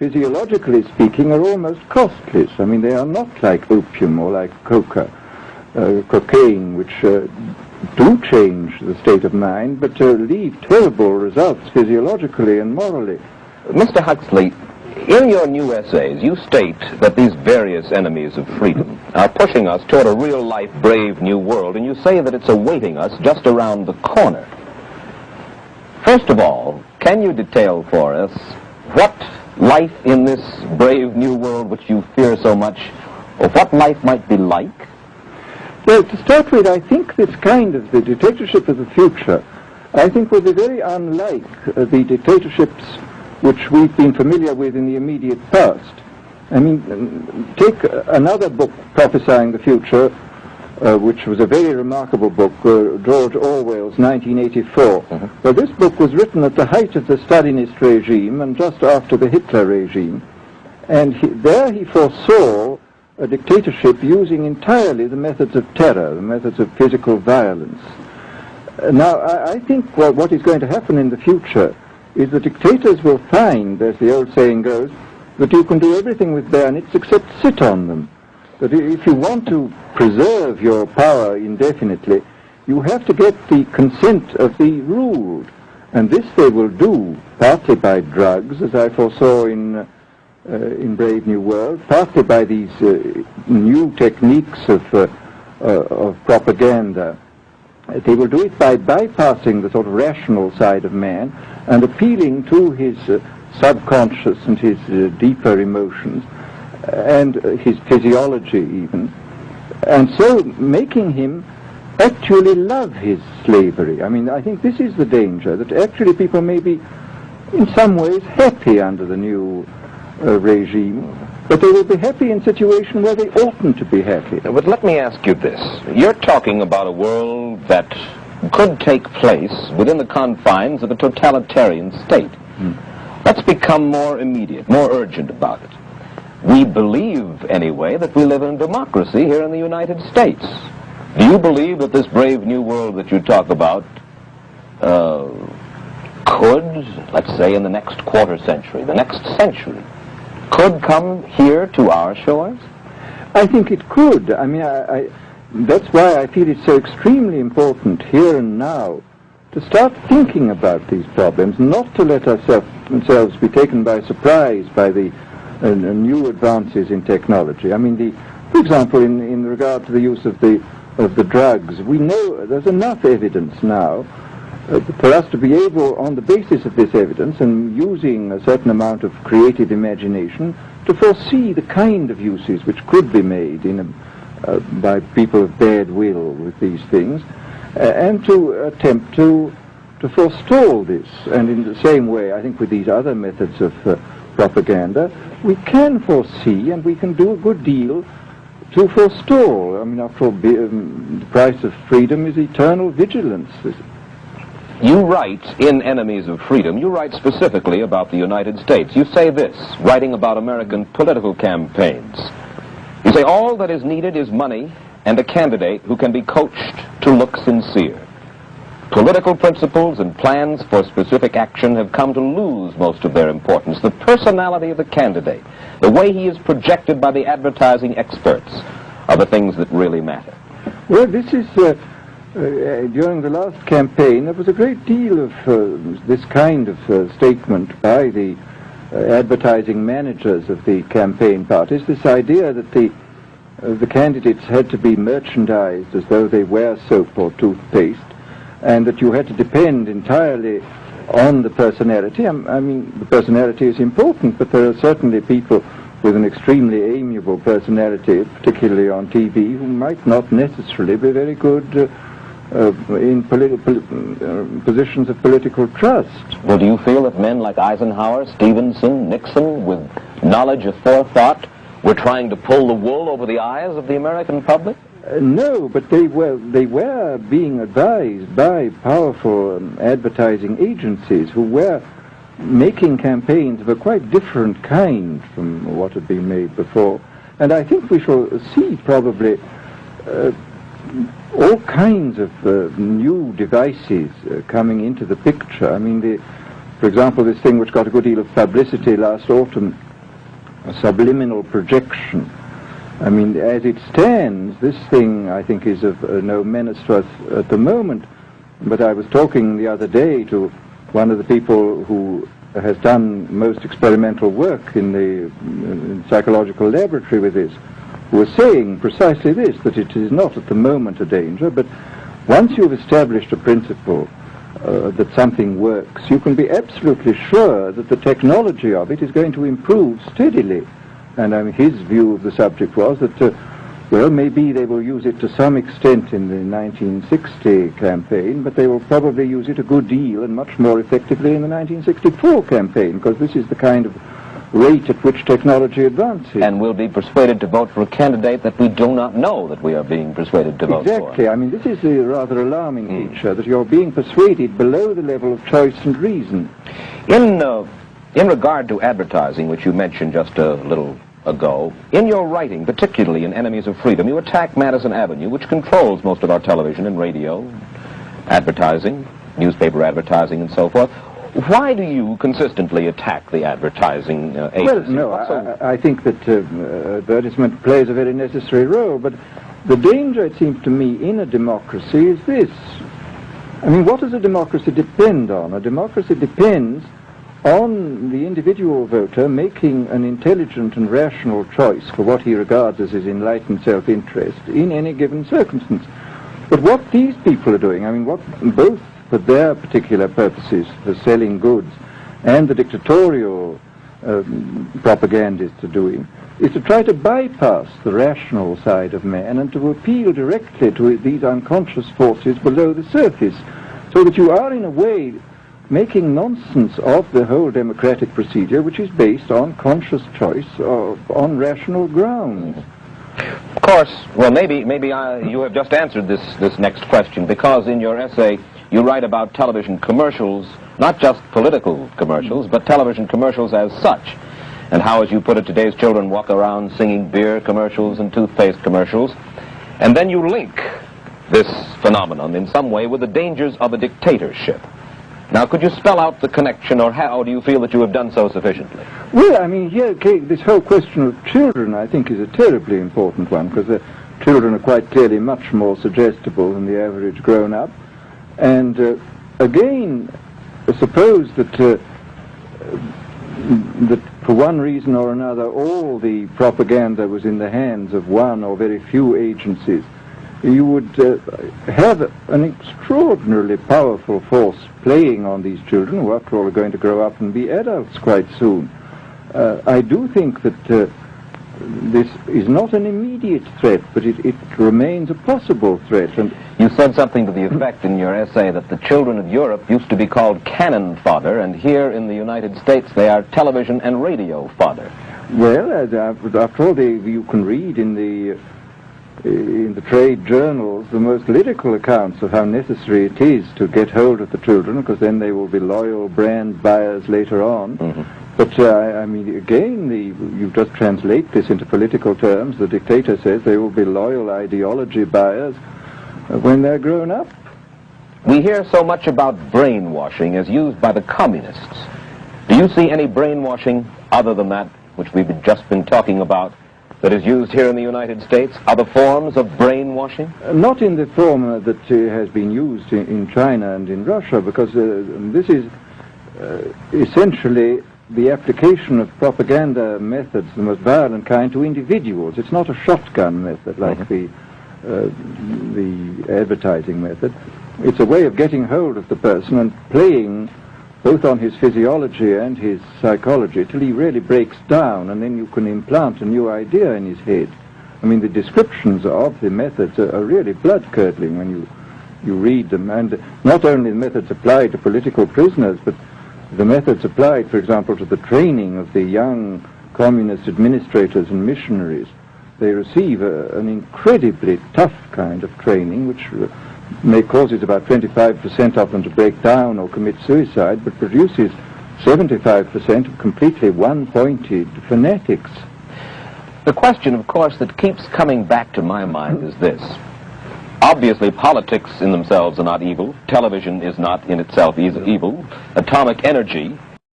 physiologically speaking, are almost costless. I mean, they are not like opium or like cocaine, which do change the state of mind, but leave terrible results physiologically and morally. Mr. Huxley, in your new essays, you state that these various enemies of freedom are pushing us toward a real-life, brave new world, and you say that it's awaiting us just around the corner. First of all, can you detail for us what life in this brave new world which you fear so much, or what life might be like? Well, to start with, I think this kind of the dictatorship of the future, I think will be very unlike the dictatorships which we've been familiar with in the immediate past. I mean, take another book prophesying the future, which was a very remarkable book, George Orwell's 1984. Well, this book was written at the height of the Stalinist regime and just after the Hitler regime, and there he foresaw a dictatorship using entirely the methods of terror, the methods of physical violence. Now, I think what is going to happen in the future is the dictators will find, as the old saying goes, that you can do everything with bayonets except sit on them. That if you want to preserve your power indefinitely, you have to get the consent of the ruled. And this they will do partly by drugs, as I foresaw in Brave New World, partly by these new techniques of propaganda. They will do it by bypassing the sort of rational side of man and appealing to his subconscious and his deeper emotions and his physiology even, and so making him actually love his slavery. I mean, I think this is the danger, that actually people may be in some ways happy under the new regime, but they will be happy in a situation where they oughtn't to be happy. But let me ask you this. You're talking about a world that could take place within the confines of a totalitarian state. Let's become more immediate, more urgent about it. We believe, anyway, that we live in democracy here in the United States. Do you believe that this brave new world that you talk about could, let's say in the next quarter century, the next century, could come here to our shores? I think it could. I mean, that's why I feel it's so extremely important here and now to start thinking about these problems, not to let ourselves be taken by surprise by the new advances in technology. I mean, for example, in regard to the use of the drugs, we know there's enough evidence now for us to be able, on the basis of this evidence and using a certain amount of creative imagination, to foresee the kind of uses which could be made by people of bad will with these things, and to attempt to forestall this. And in the same way, I think with these other methods of propaganda, we can foresee and we can do a good deal to forestall. I mean, after all, the price of freedom is eternal vigilance. You write in Enemies of Freedom, you write specifically about the United States. You say this, writing about American political campaigns. You say, all that is needed is money and a candidate who can be coached to look sincere. Political principles and plans for specific action have come to lose most of their importance. The personality of the candidate, the way he is projected by the advertising experts, are the things that really matter. Well, this is... during the last campaign, there was a great deal of this kind of statement by the advertising managers of the campaign parties, this idea that the candidates had to be merchandised as though they were soap or toothpaste, and that you had to depend entirely on the personality. I mean, the personality is important, but there are certainly people with an extremely amiable personality, particularly on TV, who might not necessarily be very good in positions of political trust. Well, do you feel that men like Eisenhower, Stevenson, Nixon, with knowledge of forethought, were trying to pull the wool over the eyes of the American public? No, but they were being advised by powerful advertising agencies who were making campaigns of a quite different kind from what had been made before. And I think we shall see probably all kinds of new devices coming into the picture. I mean, for example, this thing which got a good deal of publicity last autumn subliminal projection. I mean, as it stands, this thing, I think, is of no menace to us at the moment. But I was talking the other day to one of the people who has done most experimental work in the psychological laboratory with this, who was saying precisely this, that it is not at the moment a danger, but once you've established a principle that something works, you can be absolutely sure that the technology of it is going to improve steadily. And I mean, his view of the subject was that, well, maybe they will use it to some extent in the 1960 campaign, but they will probably use it a good deal and much more effectively in the 1964 campaign, because this is the kind of rate at which technology advances. And we'll be persuaded to vote for a candidate that we do not know that we are being persuaded to vote for. Exactly. I mean, this is a rather alarming feature, that you're being persuaded below the level of choice and reason. In regard to advertising, which you mentioned just a little ago, in your writing, particularly in Enemies of Freedom, you attack Madison Avenue, which controls most of our television and radio advertising, newspaper advertising, and so forth. Why do you consistently attack the advertising agency? Well, no, I think that advertisement plays a very necessary role, but the danger, it seems to me, in a democracy is this. I mean, what does a democracy depend on? A democracy depends on the individual voter making an intelligent and rational choice for what he regards as his enlightened self-interest in any given circumstance. But what these people are doing, I mean, what both for their particular purposes, for selling goods, and the dictatorial propagandists are doing, is to try to bypass the rational side of man and to appeal directly to these unconscious forces below the surface, so that you are, in a way, making nonsense of the whole democratic procedure, which is based on conscious choice on rational grounds. Of course, well, maybe you have just answered this next question, because in your essay you write about television commercials, not just political commercials, but television commercials as such, and how, as you put it, today's children walk around singing beer commercials and toothpaste commercials, and then you link this phenomenon in some way with the dangers of a dictatorship. Now, could you spell out the connection, or how do you feel that you have done so sufficiently? Well, I mean, here, this whole question of children, I think, is a terribly important one, because the children are quite clearly much more suggestible than the average grown-up. And again, suppose that that for one reason or another, all the propaganda was in the hands of one or very few agencies, you would have an extraordinarily powerful force playing on these children, who after all are going to grow up and be adults quite soon. I do think that this is not an immediate threat, but it remains a possible threat. And you said something to the effect in your essay that the children of Europe used to be called cannon fodder, and here in the United States they are television and radio fodder. Well, after all, you can read in the trade journals the most lyrical accounts of how necessary it is to get hold of the children, because then they will be loyal brand buyers later on. Mm-hmm. But, I mean, again, you just translate this into political terms. The dictator says they will be loyal ideology buyers when they're grown up. We hear so much about brainwashing as used by the communists. Do you see any brainwashing other than that which we've just been talking about that is used here in the United States? Other forms of brainwashing? Not in the form that has been used in China and in Russia, because this is essentially the application of propaganda methods, the most violent kind, to individuals. It's not a shotgun method like the advertising method. It's a way of getting hold of the person and playing both on his physiology and his psychology till he really breaks down, and then you can implant a new idea in his head. I mean, the descriptions of the methods are really blood-curdling when you read them, and not only the methods applied to political prisoners, but the methods applied, for example, to the training of the young communist administrators and missionaries. They receive an incredibly tough kind of training, which may causes about 25% of them to break down or commit suicide, but produces 75% of completely one-pointed fanatics. The question, of course, that keeps coming back to my mind is this. Obviously, politics in themselves are not evil. Television is not in itself evil. Atomic energy